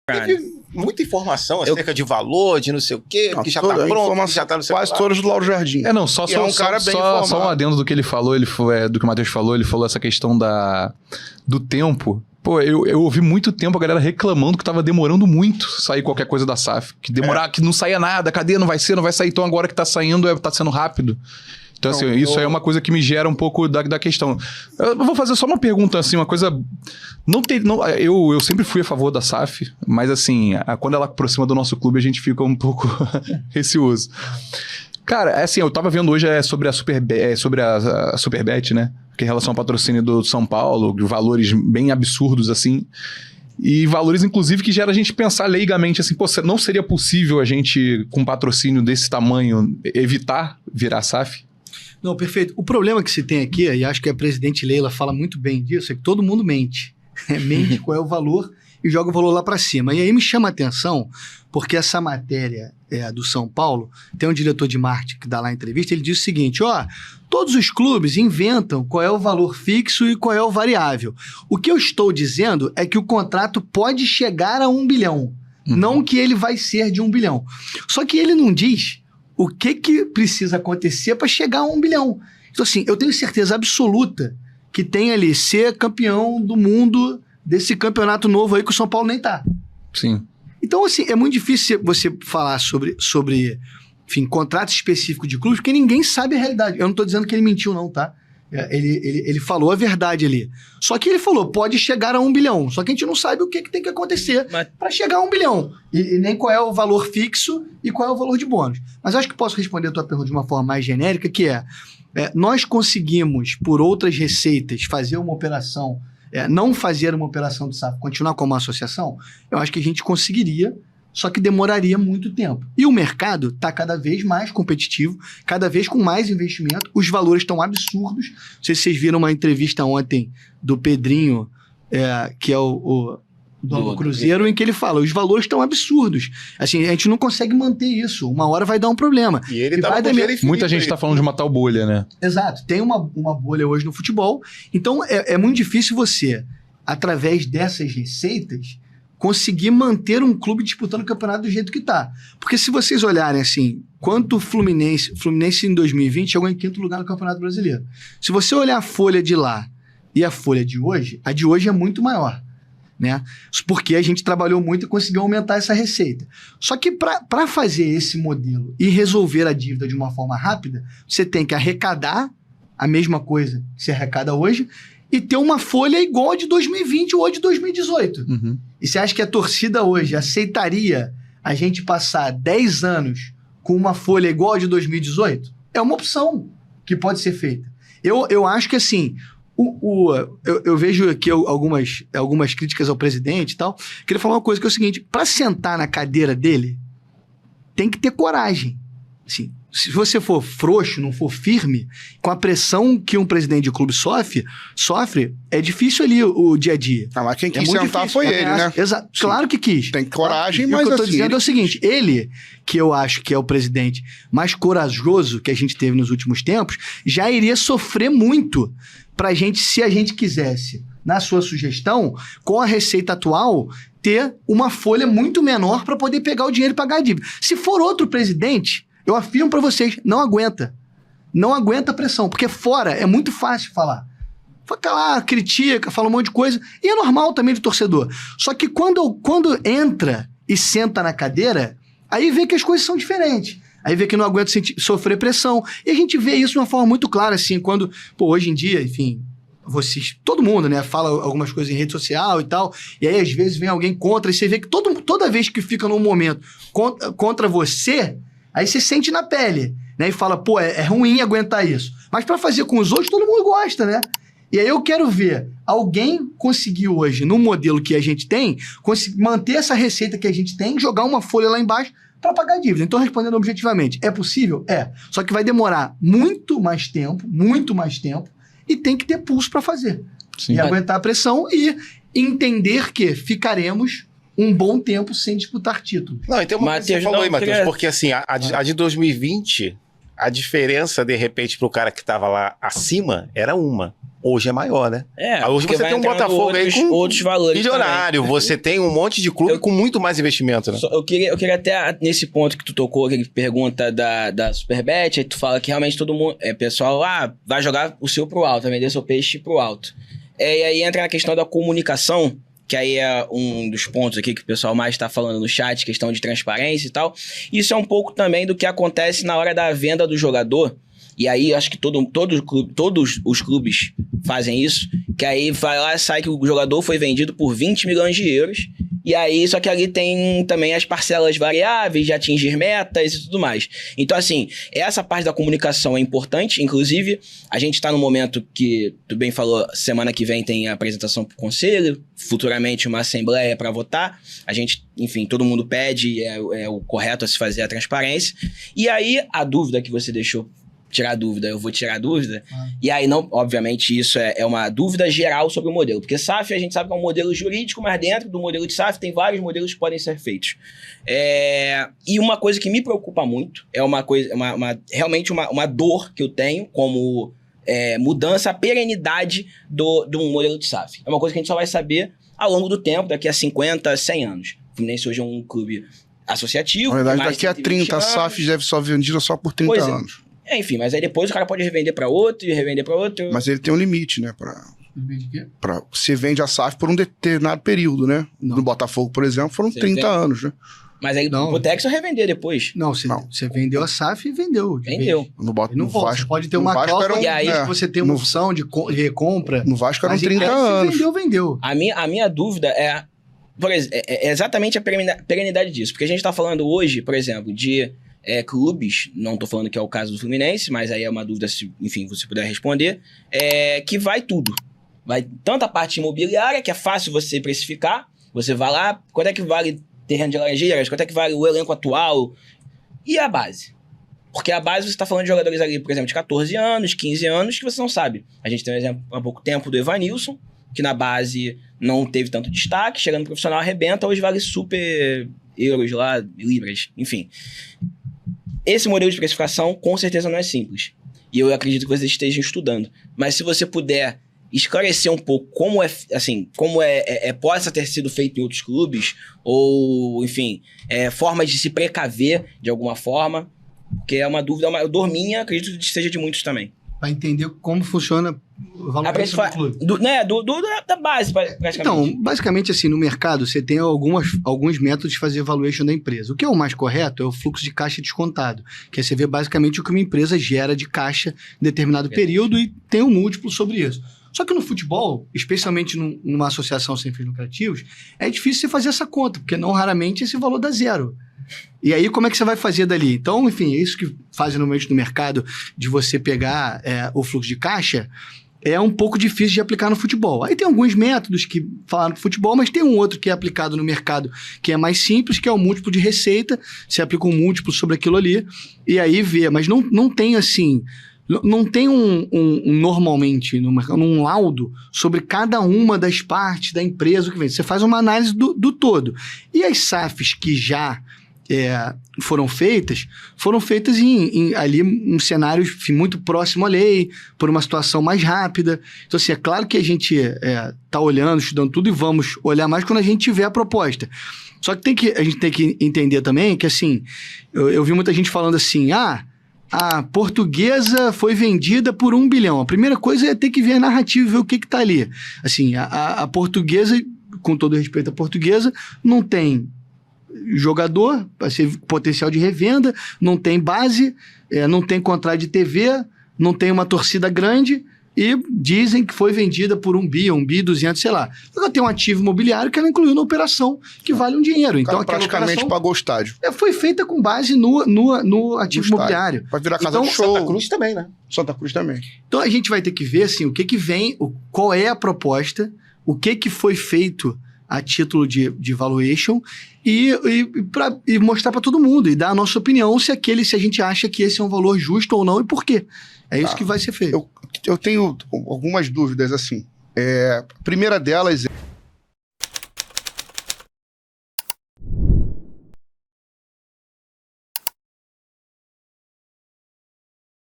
Teve muita informação acerca de valor, de não sei o quê, que já tá pronto, que já tá no seu quase todas do Lauro Jardim. Só um adendo do que ele falou, do que o Matheus falou, ele falou essa questão do tempo. Pô, eu ouvi muito tempo a galera reclamando que tava demorando muito sair qualquer coisa da SAF. Que que não saía nada, cadê? Não vai sair. Então agora que tá saindo, tá sendo rápido. Então, assim, isso aí é uma coisa que me gera um pouco da questão. Eu vou fazer só uma pergunta, assim, uma coisa... Eu sempre fui a favor da SAF, mas, assim, quando ela aproxima do nosso clube, a gente fica um pouco receoso. Cara, assim, eu tava vendo hoje sobre a Superbet, né? Que em relação ao patrocínio do São Paulo, de valores bem absurdos, assim. E valores, inclusive, que gera a gente pensar leigamente, assim, pô, não seria possível a gente, com patrocínio desse tamanho, evitar virar SAF? Não, perfeito. O problema que se tem aqui, e acho que a presidente Leila fala muito bem disso, é que todo mundo mente. Mente qual é o valor e joga o valor lá para cima. E aí me chama a atenção, porque essa matéria do São Paulo, tem um diretor de marketing que dá lá a entrevista, ele diz o seguinte, todos os clubes inventam qual é o valor fixo e qual é o variável. O que eu estou dizendo é que o contrato pode chegar a 1 bilhão, não que ele vai ser de 1 bilhão. Só que ele não diz o que precisa acontecer para chegar a 1 bilhão. Então, assim, eu tenho certeza absoluta que tem ali ser campeão do mundo desse campeonato novo aí que o São Paulo nem tá. Sim. Então, assim, é muito difícil você falar sobre enfim, contrato específico de clubes, porque ninguém sabe a realidade. Eu não tô dizendo que ele mentiu, não, tá? Ele falou a verdade ali. Só que ele falou, pode chegar a 1 bilhão. Só que a gente não sabe o que tem que acontecer para chegar a 1 bilhão. E nem qual é o valor fixo e qual é o valor de bônus. Mas acho que posso responder a tua pergunta de uma forma mais genérica, que nós conseguimos, por outras receitas, fazer uma operação, não fazer uma operação do SAF, continuar como uma associação, eu acho que a gente conseguiria, só que demoraria muito tempo. E o mercado está cada vez mais competitivo, cada vez com mais investimento, os valores estão absurdos. Não sei se vocês viram uma entrevista ontem do Pedrinho, que é o do Cruzeiro, em que ele fala, os valores estão absurdos. Assim, a gente não consegue manter isso. Uma hora vai dar um problema. E ele tá muita gente está falando de uma tal bolha, né? Exato. Tem uma bolha hoje no futebol. Então, é muito difícil você, através dessas receitas, conseguir manter um clube disputando o campeonato do jeito que tá. Porque se vocês olharem assim, quanto o Fluminense em 2020 chegou em 5º lugar no Campeonato Brasileiro. Se você olhar a folha de lá e a folha de hoje, a de hoje é muito maior, né? Porque a gente trabalhou muito e conseguiu aumentar essa receita. Só que para fazer esse modelo e resolver a dívida de uma forma rápida, você tem que arrecadar a mesma coisa que se arrecada hoje e ter uma folha igual a de 2020 ou a de 2018. Uhum. E você acha que a torcida hoje aceitaria a gente passar 10 anos com uma folha igual a de 2018? É uma opção que pode ser feita. Eu acho que, assim, eu vejo aqui algumas críticas ao presidente e tal. Queria falar uma coisa que é o seguinte, para sentar na cadeira dele, tem que ter coragem. Assim, se você for frouxo, não for firme, com a pressão que um presidente de clube sofre, é difícil ali o dia a dia. Mas quem quis sentar foi ele, né? Exato. Claro que quis. Tem coragem, mas mas o que eu tô assim... dizendo é o seguinte, ele, que eu acho que é o presidente mais corajoso que a gente teve nos últimos tempos, já iria sofrer muito pra gente, se a gente quisesse, na sua sugestão, com a receita atual, ter uma folha muito menor para poder pegar o dinheiro e pagar a dívida. Se for outro presidente, eu afirmo para vocês, não aguenta. Não aguenta a pressão, porque fora é muito fácil falar. Fica lá, critica, fala um monte de coisa, e é normal também do torcedor. Só que quando entra e senta na cadeira, aí vê que as coisas são diferentes. Aí vê que não aguenta sofrer pressão. E a gente vê isso de uma forma muito clara, assim, quando, hoje em dia, enfim, todo mundo, né, fala algumas coisas em rede social e tal, e aí às vezes vem alguém contra, e você vê que toda vez que fica num momento contra você, aí você sente na pele, né, e fala, é ruim aguentar isso. Mas para fazer com os outros, todo mundo gosta, né? E aí eu quero ver alguém conseguir hoje, no modelo que a gente tem, manter essa receita que a gente tem, jogar uma folha lá embaixo para pagar a dívida. Então, respondendo objetivamente, é possível? É. Só que vai demorar muito mais tempo, e tem que ter pulso para fazer. Sim, e aguentar a pressão e entender que ficaremos um bom tempo sem disputar títulos. Não, então uma coisa que você falou aí, Matheus, porque assim, a de 2020, a diferença, de repente, pro cara que tava lá acima, era uma. Hoje é maior, né? Hoje você tem um Botafogo aí com outros valores milionário, você tem um monte de clube com muito mais investimento, né? Eu queria até, nesse ponto que tu tocou, aquele pergunta da Superbet, aí tu fala que realmente todo mundo, pessoal, vai jogar o seu pro alto, vai vender seu peixe pro alto. E aí entra na questão da comunicação, que aí é um dos pontos aqui que o pessoal mais está falando no chat, questão de transparência e tal. Isso é um pouco também do que acontece na hora da venda do jogador. E aí, acho que todos os clubes fazem isso, que aí vai lá e sai que o jogador foi vendido por 20 milhões de euros, e aí, só que ali tem também as parcelas variáveis de atingir metas e tudo mais. Então, assim, essa parte da comunicação é importante, inclusive, a gente está no momento que, tu bem falou, semana que vem tem a apresentação para o conselho, futuramente uma assembleia para votar, a gente, enfim, todo mundo pede, é o correto a se fazer a transparência, e aí, a dúvida que você deixou, tirar dúvida, eu vou tirar dúvida. E aí, não, obviamente, isso é uma dúvida geral sobre o modelo. Porque SAF, a gente sabe que é um modelo jurídico, mas dentro do modelo de SAF tem vários modelos que podem ser feitos. E uma coisa que me preocupa muito, é uma coisa, realmente uma dor que eu tenho como mudança, a perenidade do modelo de SAF. É uma coisa que a gente só vai saber ao longo do tempo, daqui a 50, 100 anos. O Fluminense hoje é um clube associativo. Na verdade, daqui a 30, a SAF deve ser vendida só por 30 anos. Enfim, mas aí depois o cara pode revender para outro e revender para outro. Mas ele tem um limite, né? Você vende a SAF por um determinado período, né? Não. No Botafogo, por exemplo, foram 30 anos, né? Mas aí o Botex só revender depois. Não, você vendeu a SAF e vendeu. Vendeu. No Vasco pode ter uma cláusula e aí você tem uma opção de recompra. No Vasco eram 30 anos. Vendeu. A minha dúvida por exemplo, é exatamente a perenidade disso. Porque a gente tá falando hoje, por exemplo, de clubes, não tô falando que é o caso do Fluminense, mas aí é uma dúvida, se, enfim, você puder responder, que vai tudo. Vai tanto a parte imobiliária, que é fácil você precificar, você vai lá, quanto é que vale terreno de Laranjeiras, quanto é que vale o elenco atual, e a base. Porque a base, você tá falando de jogadores ali, por exemplo, de 14 anos, 15 anos, que você não sabe. A gente tem um exemplo há pouco tempo do Evanilson, que na base não teve tanto destaque, chegando no profissional arrebenta, hoje vale super euros lá, libras, enfim. Esse modelo de precificação, com certeza, não é simples. E eu acredito que vocês estejam estudando. Mas se você puder esclarecer um pouco como possa ter sido feito em outros clubes, ou, enfim, formas de se precaver de alguma forma, porque é uma dúvida, uma dor minha, acredito que seja de muitos também. Para entender como funciona o valuation do clube. Da base, praticamente. Então, basicamente assim, no mercado você tem alguns métodos de fazer valuation da empresa. O que é o mais correto é o fluxo de caixa descontado, que é você vê basicamente o que uma empresa gera de caixa em determinado período e tem um múltiplo sobre isso. Só que no futebol, especialmente numa associação sem fins lucrativos, é difícil você fazer essa conta, porque não raramente esse valor dá zero. E aí, como é que você vai fazer dali? Então, enfim, é isso que faz normalmente no mercado, de você pegar o fluxo de caixa, é um pouco difícil de aplicar no futebol. Aí tem alguns métodos que falam do futebol, mas tem um outro que é aplicado no mercado, que é mais simples, que é o múltiplo de receita. Você aplica um múltiplo sobre aquilo ali, e aí vê. Mas não tem assim... Não tem normalmente no mercado, um laudo sobre cada uma das partes da empresa que vem. Você faz uma análise do todo. E as SAFs que já foram feitas ali em cenários muito próximo à lei, por uma situação mais rápida. Então, assim, é claro que a gente está olhando, estudando tudo, e vamos olhar mais quando a gente tiver a proposta. Só que a gente tem que entender também que, assim, eu vi muita gente falando assim, a Portuguesa foi vendida por 1 bilhão. A primeira coisa é ter que ver a narrativa e ver o que está ali. Assim, a Portuguesa, com todo respeito à Portuguesa, não tem jogador, vai ser potencial de revenda, não tem base, não tem contrato de TV, não tem uma torcida grande, e dizem que foi vendida por 1 bi, 200, sei lá. Ela tem um ativo imobiliário que ela incluiu na operação, que vale um dinheiro. Então, praticamente pagou o estádio. Foi feita com base no ativo imobiliário. Vai virar casa de show. Santa Cruz também, né? Santa Cruz também. Então, a gente vai ter que ver, assim, o que vem, qual é a proposta, o que foi feito a título de valuation e mostrar para todo mundo e dar a nossa opinião se a gente acha que esse é um valor justo ou não e por quê. É isso que vai ser feito. Eu tenho algumas dúvidas, assim. A primeira delas